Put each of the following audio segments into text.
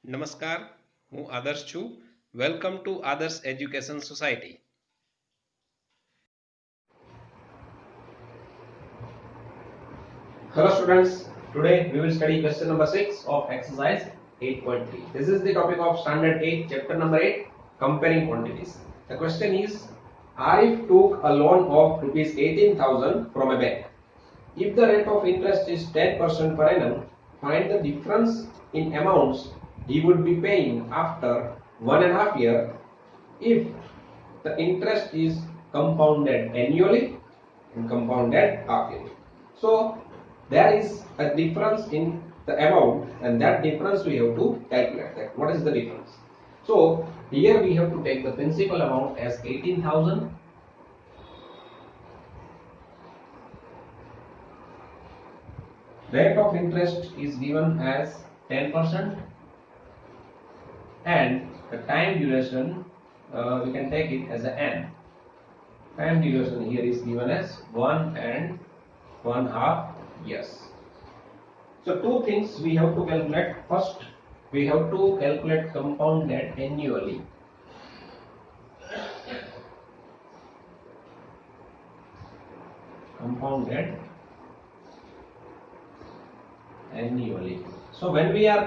નમસ્કાર, હું આદર્શ છું. વેલકમ ટુ આદર્શ education society. Hello students, today we will study question number 6 of exercise 8.3. This is the topic of standard 8, chapter number 8, comparing quantities. The question is, Arif took a loan of rupees 18,000 from a bank. If the rate of interest is 10% per annum, find the difference in amounts he would be paying after 1.5 years if the interest is compounded annually and compounded half yearly. So there is a difference in the amount, and that difference we have to calculate. That what is the difference? So here we have to take the principal amount as 18,000. Rate of interest is given as 10%, and the time duration we can take it as a n. Time duration here is given as 1.5 years. So two things we have to calculate. First, we have to calculate compounded annually. Compounded annually. So when we are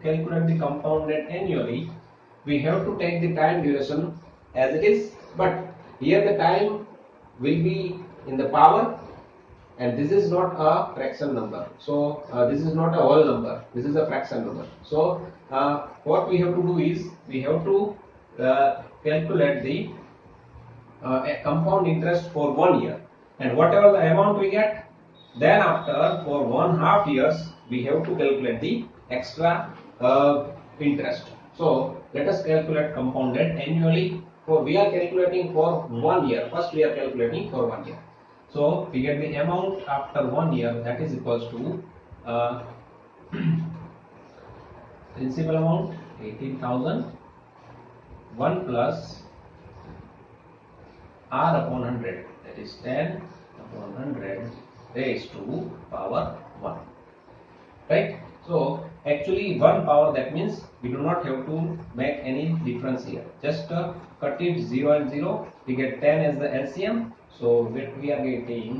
calculate the compounded annually, we have to take the time duration as it is, but here the time will be in the power, and this is not a fraction number. So this is not a whole number, this is a fraction number. So what we have to do is we have to calculate the compound interest for 1 year, and whatever the amount we get, then after for 1.5 years we have to calculate the extra interest. So let us calculate compounded annually. For we are calculating for 1 year. First we are calculating for 1 year. So we get the amount after 1 year, that is equals to principal amount 18,000 1 plus r upon 100, that is 10 upon 100 raised to power 1. Right? So actually 1 power, that means we do not have to make any difference here. Just cut it 0 and 0. We get 10 as the LCM. So we are getting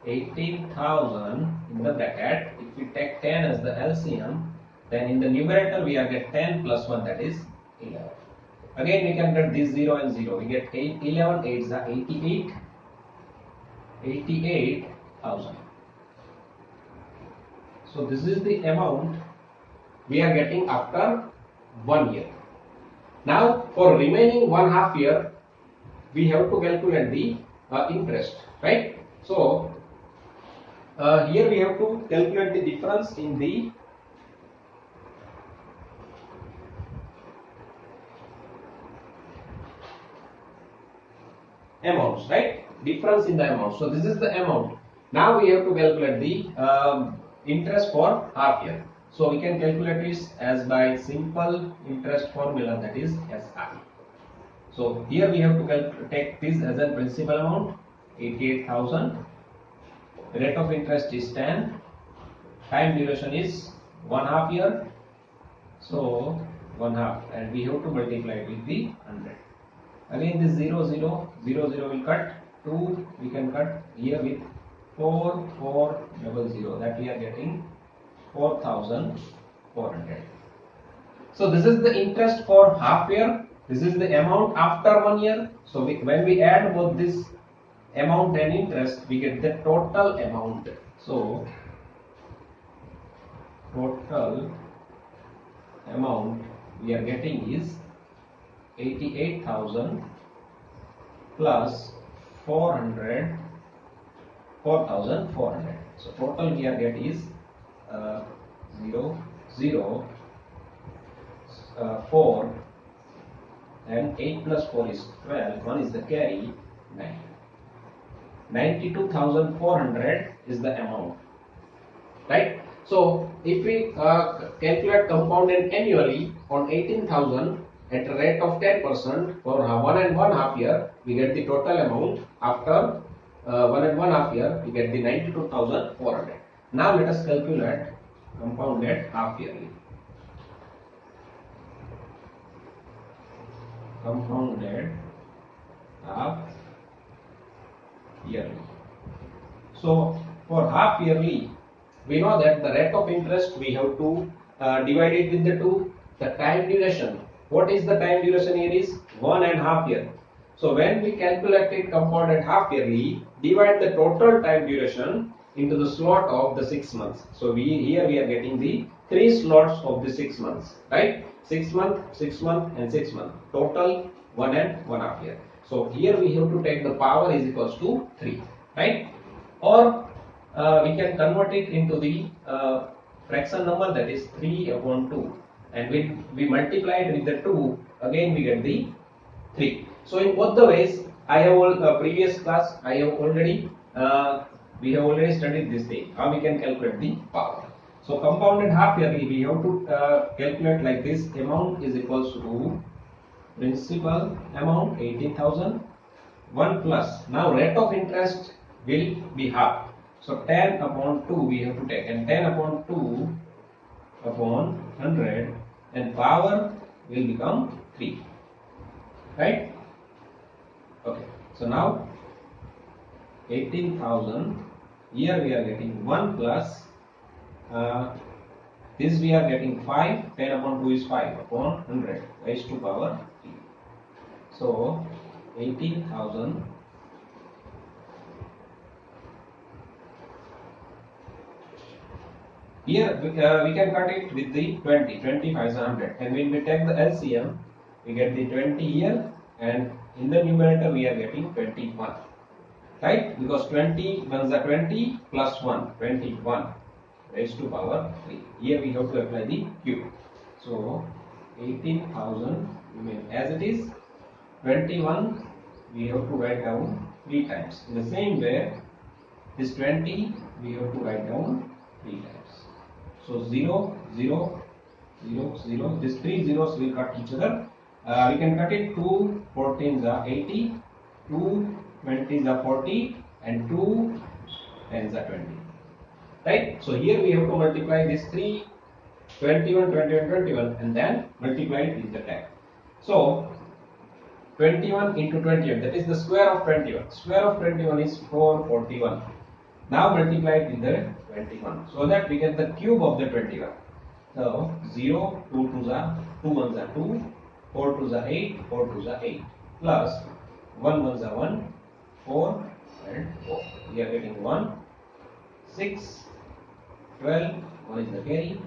18,000 in the bracket. If we take 10 as the LCM, then in the numerator we are get 10 plus 1, that is 11. Again we can get this 0 and 0. We get 11 8 is 88. 88,000. So this is the amount we are getting after 1 year. Now for remaining 1.5 year, we have to calculate the interest, right? So here we have to calculate the difference in the amounts, right? Difference in the amount. So this is the amount. Now we have to calculate the interest for half year. So we can calculate this as by simple interest formula, that is SI. So here we have to take this as a principal amount 88,000. Rate of interest is 10. Time duration is 1.5 year. So 1/2, and we have to multiply it with the 100. Again this 0 0 0 0 will cut. 2 we can cut here with 4 4 0 0, that we are getting 4,400. So this is the interest for half year. This is the amount after 1 year. So when we add both this amount and interest, we get the total amount. So total amount we are getting is 88,000 plus 400, 4,400. So total we are get is 0 0 4, and 8 plus 4 is 12. 1 is the carry, 9. 92,400 is the amount, right? So if we calculate compounded annually on 18,000 at a rate of 10% for 1.5 year, we get the total amount after 1.5 year, we get the 92,400. Now let us calculate compounded half yearly. compounded half yearly. So for half yearly, we know that the rate of interest we have to divide it with the 2. The time duration. What is the time duration here is 1.5 year. So when we calculate it compounded half yearly, divide the total time duration into the slot of the 6 months. So here we are getting the 3 slots of the 6 months, right? 6 month, 6 month and 6 month. Total 1.5 year. So here we have to take the power is equals to 3, right? Or we can convert it into the fraction number, that is 3 upon 2, and we multiply it with the 2, again we get the 3. So in both the ways, I have previous class I have already we have already studied this thing, how we can calculate the power. So compounded half yearly we have to calculate like this: amount is equals to principal amount 18,000, 1 plus, now rate of interest will be half. So 10 upon 2 we have to take, and 10 upon 2 upon 100, and power will become 3, right? Okay, so now 18,000, here we are getting 1 plus this we are getting 5, 10 upon 2 is 5 upon 100 raised to power 3. So 18,000 here we can cut it with the 20, 25 is 100, and when we take the LCM we get the 20 here, and in the numerator we are getting 21, right? Because 20 ones are 20 plus 1, 21 raised to power 3. Here we have to apply the cube. So 18,000 remain as it is. 21 we have to write down 3 times. In the same way, this 20 we have to write down 3 times. So 0, 0, 0, 0. These 3 zeros will cut each other. We can cut it. 2 14s are 80, 2 20s are 40, and 2 10s are 20. Right? So here we have to multiply these 3, 21, 21, 21, and then multiply it with the 10. So 21 into 21, that is the square of 21. Square of 21 is 441. Now multiply it with the 21, so that we get the cube of the 21. So 0, 2 2s are 2 1s are 2, 4 2s are 8, 4 2s are 8, plus 1 1s are 1, 4 and 4. We are getting 1, 6, 12, 1 is the carry,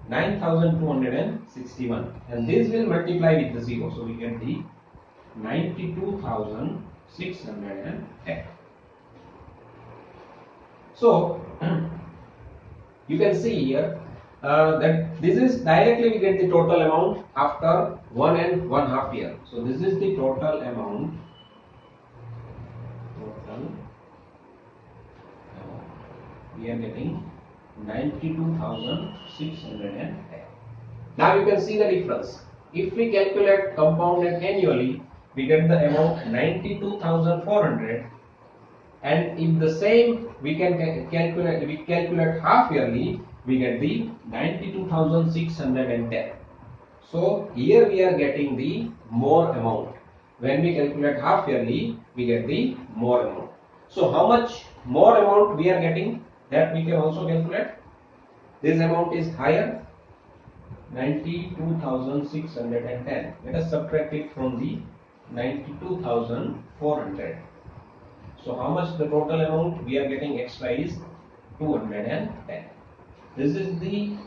9,261, and this will multiply with the 0, so we get the 92,610. So you can see here that this is directly we get the total amount after 1.5 year. So this is the total amount. We are getting 92,610. Now you can see the difference. If we calculate compounded annually, we get the amount 92,400, and if the same we can calculate half yearly, we get the 92,610. So here we are getting the more amount. When we calculate half yearly, we get the more amount. So how much more amount we are getting, that we can also calculate. This amount is higher, 92,610. Let us subtract it from the 92,400. So how much the total amount we are getting extra is 210. This is the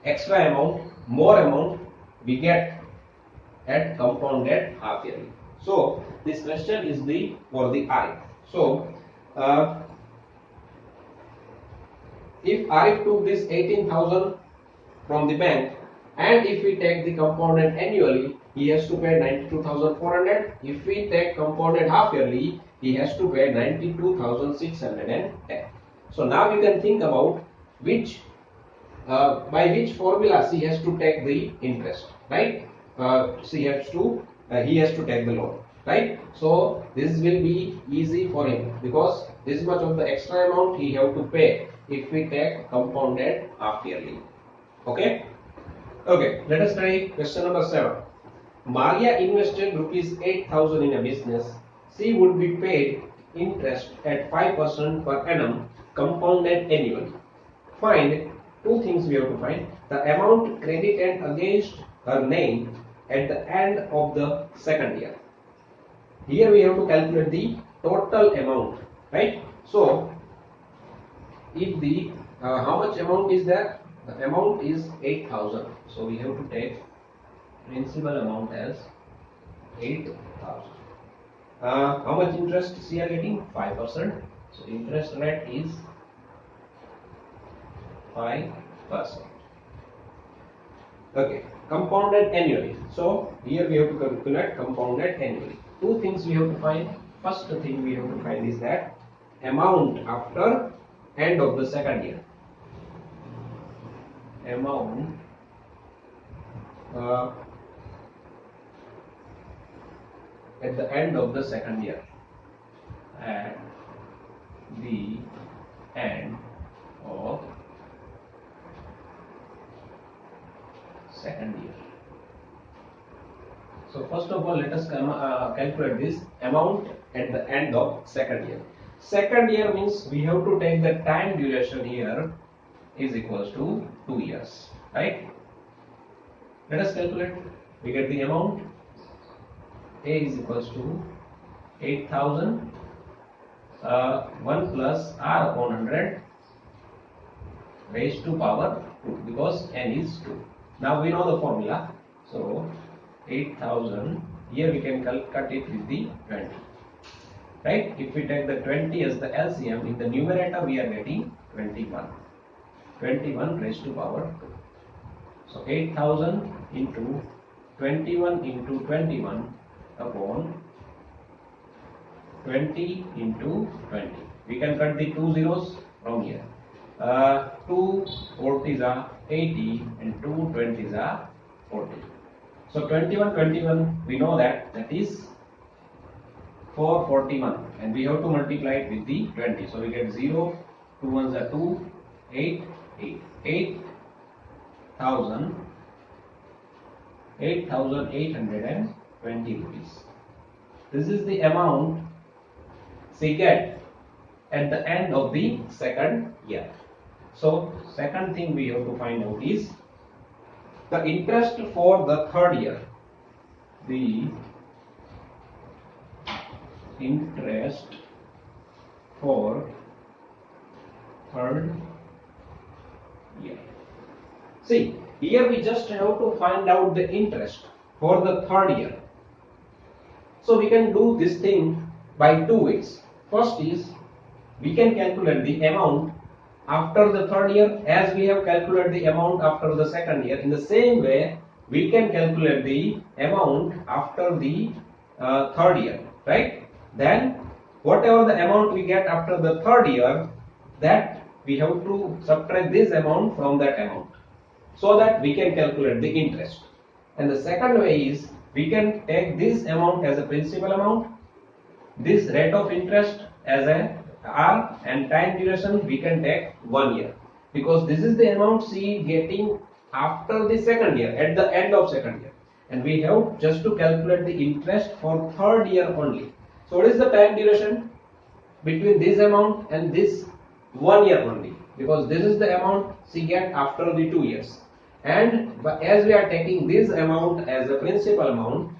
extra amount, more amount we get at compounded half yearly. So this question is the for the Arif. So if Arif took this 18,000 from the bank, and if we take the compounded annually, he has to pay 92,400. If we take compounded half yearly, he has to pay 92,610. So now you can think about which by which formula he has to take the interest, right? He has to take the loan, right? So this will be easy for him, because this much of the extra amount he have to pay if we take compounded half yearly. Okay. Okay. Let us try question number 7. Maria invested rupees 8,000 in a business. She would be paid interest at 5% per annum compounded annually. Find two things we have to find. The amount credited against her name at the end of the second year. Here we have to calculate the total amount, right? So, if the how much amount is there? The amount is 8,000. So we have to take principal amount as 8,000. How much interest we are getting? 5%. So interest rate is 5%. Okay, compounded annually. So here we have to calculate compounded annually. Two things we have to find. First thing we have to find is that amount after end of the second year. Amount at the end of the second year. At the end of second year. So first of all, let us calculate this amount at the end of second year. Second year means we have to take the time duration here is equals to 2 years, right? Let us calculate. We get the amount. A is equals to 8,000 1 plus R upon 100 raised to power 2 because n is 2. Now we know the formula. So 8,000, here we can cut it with the 20. Right? If we take the 20 as the LCM, in the numerator we are getting 21. 21 raised to power 2. So 8,000 into 21 into 21 upon 20 into 20. We can cut the 2 zeros from here. 2 40s are 80 and 2 20s are 40. So 21 we know that is 441 and we have to multiply it with the 20. So we get 0, 2 ones are 2, 8, 8,820 rupees. This is the amount she get at the end of the second year. So second thing we have to find out is the interest for the third year. The interest for third year. See, here we just have to find out the interest for the third year. So we can do this thing by two ways. First is we can calculate the amount after the third year as we have calculated the amount after the second year. In the same way, we can calculate the amount after the third year, right? Then whatever the amount we get after the third year, that we have to subtract this amount from that amount so that we can calculate the interest. And the second way is we can take this amount as a principal amount, this rate of interest as a R, and time duration we can take 1 year because this is the amount she getting after the second year, at the end of second year, and we have just to calculate the interest for third year only. So what is the time duration between this amount and this 1 year only, because this is the amount she get after the 2 years, and as we are taking this amount as a principal amount,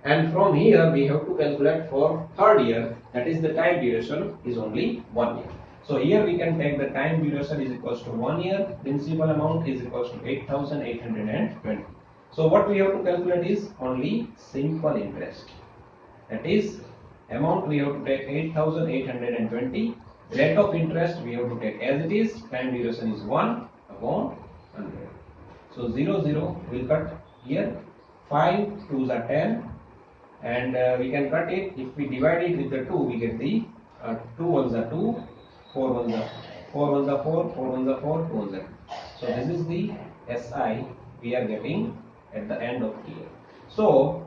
and from here we have to calculate for third year, that is the time duration is only 1 year. So here we can take the time duration is equals to 1 year, principal amount is equals to 8,820. So what we have to calculate is only simple interest. That is amount we have to take 8,820. Rate of interest we have to take as it is. Time duration is 1 upon 100. So 0 0 will cut here. 5 2s are 10. And we can cut it. If we divide it with the 2, we get the 2 ones are 2, 4 ones are 4 ones are 4, 4 ones are 4, 2 ones are 2. So this is the SI we are getting at the end of the year. So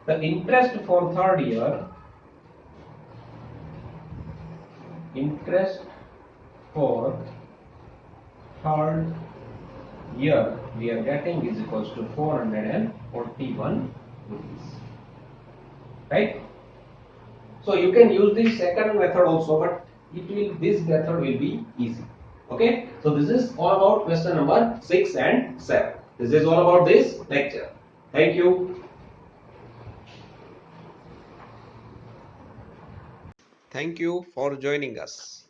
the interest for third year, interest for third year we are getting is equals to 441 rupees. Right? So you can use the second method also, but this method will be easy. Okay, so this is all about question number 6 and 7. This is all about this lecture. Thank you. Thank you for joining us.